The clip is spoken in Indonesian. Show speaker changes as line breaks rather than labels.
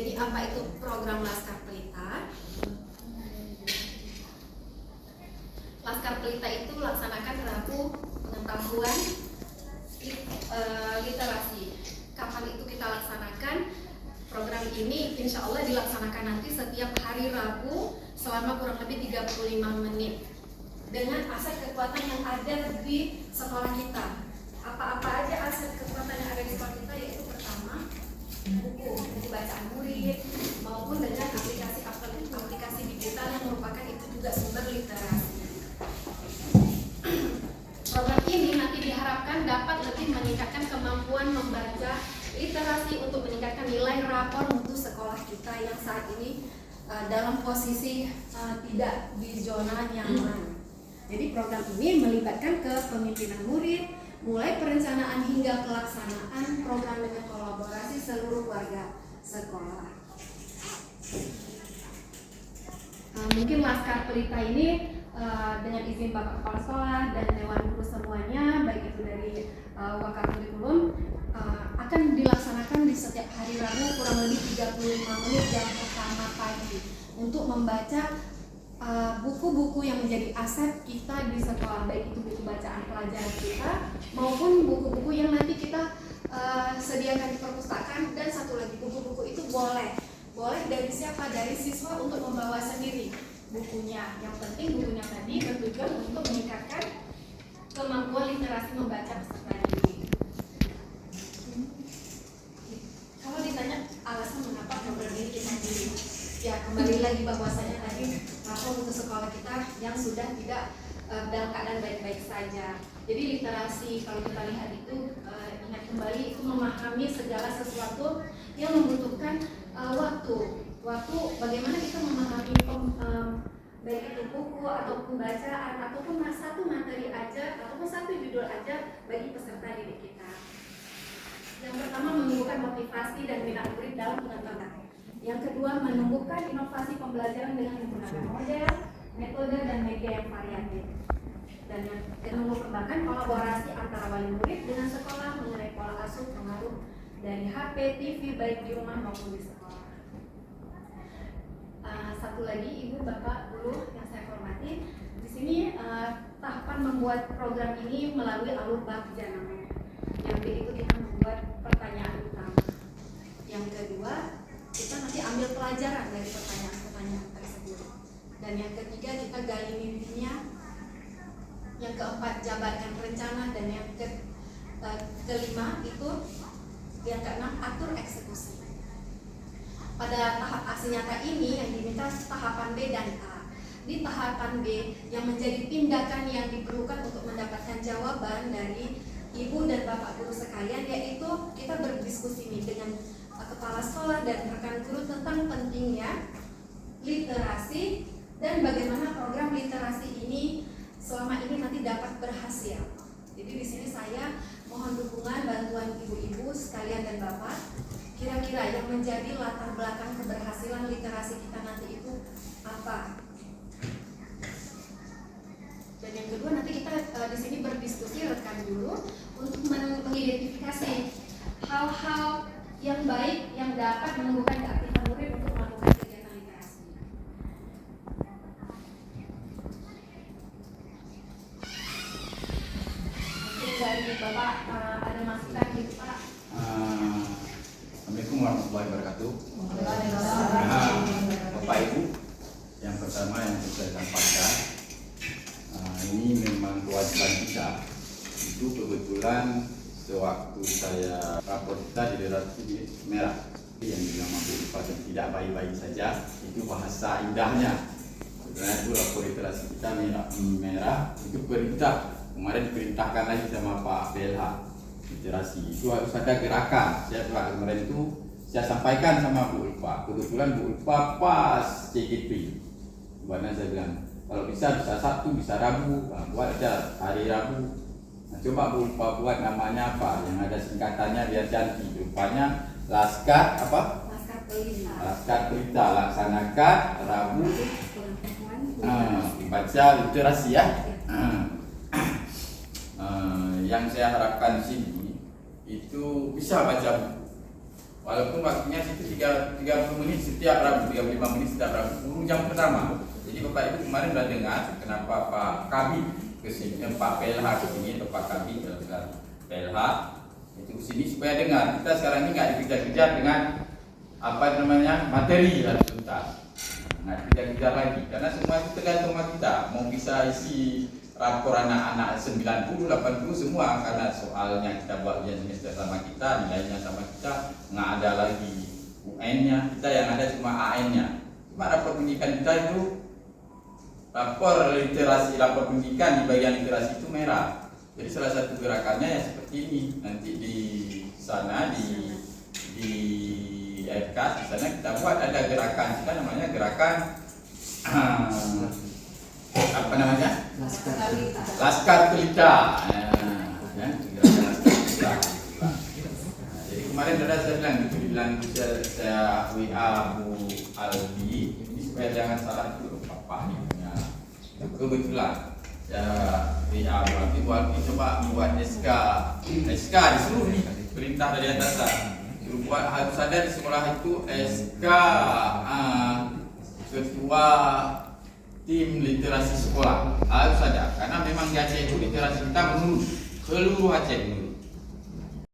Jadi apa itu program Laskar Pelita? Laskar Pelita itu laksanakan Rabu Pengetahuan Literasi. Kapan itu kita laksanakan? Program ini insya Allah dilaksanakan nanti setiap hari Rabu selama kurang lebih 35 menit dengan aset kekuatan yang ada di sekolah kita. Apa-apa aja aset kekuatan yang ada di sekolah kita, yaitu pertama buku bacaan murid maupun dengan aplikasi digital yang merupakan itu juga sumber literasi. Program ini nanti diharapkan dapat lebih meningkatkan kemampuan membaca literasi untuk meningkatkan nilai rapor mutu sekolah kita yang saat ini dalam posisi tidak di zona nyaman. Jadi program ini melibatkan kepemimpinan murid, mulai perencanaan hingga pelaksanaan program dengan kolaborasi seluruh warga sekolah. Mungkin Laskar Pelita ini dengan izin Bapak Kepala Sekolah dan Dewan Guru semuanya, baik itu dari Wakakurikulum, akan dilaksanakan di setiap hari Rabu kurang lebih 35 menit jam pertama pagi untuk membaca buku-buku yang menjadi aset kita di sekolah, baik itu buku bacaan pelajaran kita maupun buku-buku yang nanti kita sediakan di perpustakaan. Dan satu lagi, buku-buku itu boleh dari siapa? Dari siswa untuk membawa sendiri bukunya. Yang penting bukunya tadi bertujuan untuk meningkatkan kemampuan literasi membaca peserta didik. Kalau ditanya alasan mengapa program ini kita pilih, ya kembali lagi bahwasanya tadi rapor untuk sekolah kita yang sudah tidak dalam keadaan baik-baik saja. Jadi literasi kalau kita lihat itu ingat kembali itu memahami segala sesuatu yang membutuhkan waktu bagaimana kita memahami baik itu buku ataupun bacaan ataupun satu materi aja ataupun satu judul aja bagi peserta didik kita. Yang pertama, menumbuhkan motivasi dan minat murid dalam pengetahuan. Yang kedua, menumbuhkan inovasi pembelajaran dengan menggunakan model, metode, dan media yang variatif. Dan yang ketiga, mengembangkan kolaborasi antara wali murid dengan sekolah mengenai pola asuh pengaruh dari HP, TV, baik di rumah maupun di sekolah. Satu lagi, Ibu, Bapak, Guru yang saya hormati, di sini tahapan membuat program ini melalui alur bagja namanya. Yang B itu kita membuat pertanyaan utama. Yang kedua, kita nanti ambil pelajaran dari pertanyaan-pertanyaan tersebut. Dan yang ketiga, kita gali mimpinya. Yang keempat, jabarkan rencana. Dan yang kelima itu, yang keenam, atur eksekusi. Pada tahap aksi nyata ini yang diminta tahapan B dan A. Di tahapan B yang menjadi tindakan yang diperlukan untuk mendapatkan jawaban dari Ibu dan Bapak Guru sekalian, yaitu kita berdiskusi nih dengan kepala sekolah dan rekan guru tentang pentingnya literasi dan bagaimana program literasi ini selama ini nanti dapat berhasil. Jadi di sini saya mohon dukungan bantuan ibu-ibu sekalian dan bapak. Kira-kira yang menjadi latar belakang keberhasilan literasi kita nanti itu apa? Dan yang kedua, nanti kita di sini berdiskusi rekan dulu untuk mengidentifikasi hal-hal yang baik yang dapat menumbuhkan keaktifan murid untuk melakukan kegiatan literasi. Mungkin dari Bapak ada masukan gitu Pak?
Assalamualaikum warahmatullahi wabarakatuh. Bapak Ibu, yang pertama yang saya sampaikan, ini memang kewajiban kita. Itu kebetulan sewaktu saya rapor kita di literasi merah yang bilang mampu dipakai tidak baik-baik saja, itu bahasa indahnya. Sebenarnya itu rapor literasi kita merah itu perintah. Kemarin diperintahkan lagi sama Pak BLH literasi itu harus ada gerakan. Saya telah kemarin itu saya sampaikan sama Bu Ulfa. Kebetulan Bu Ulfa pas CGP. Karena saya bilang kalau bisa Sabtu, bisa Rabu, buat aja hari Rabu. Nah, coba Bu Ulfa buat namanya apa? Yang ada singkatannya biar cantik. Rupanya Laskar apa?
Laskar Pelita.
Laskar Pelita laksanakan Rabu. Baca literasi ya. Yang saya harapkan di sini itu bisa baca buku. Walaupun waktunya itu 35 30 menit setiap Rabu, 35 menit setiap Rabu, guru jam pertama. Jadi Bapak Ibu kemarin sudah dengar kenapa Pak Kabit kesini, Pak PLH kesini, atau Pak Kabit PLH itu kesini supaya dengar. Kita sekarang ini nggak dikejar-kejar dengan apa namanya materi harus tuntas. Nggak dikejar-kejar lagi, karena semua itu tergantung sama kita. Mau bisa isi rapor anak-anak 90, 80 semua, karena soalnya kita buat ujian semester sama kita, nilainya sama kita, nggak ada lagi UN-nya, kita yang ada cuma AN-nya. Cuma rapor pendidikan kita itu, rapor literasi, rapor pendidikan di bagian literasi itu merah. Jadi salah satu gerakannya ya seperti ini. Nanti di sana di FK di sana kita buat ada gerakan, kita namanya gerakan apa namanya? Laskar Pelita. Gerakan Laskar Pelita. Jadi kemarin saya bilang gitu, saya WA Bu Albi, ini supaya jangan salah dulu Papa ini punya. Kebetulan ya WA Bu Albi coba membuat SK disuruh nih perintah dari atasan. Buat harus ada di sekolah itu SK ketua tim literasi sekolah harus ada, karena memang di Aceh itu literasi kita menurun, seluruh Aceh menurun.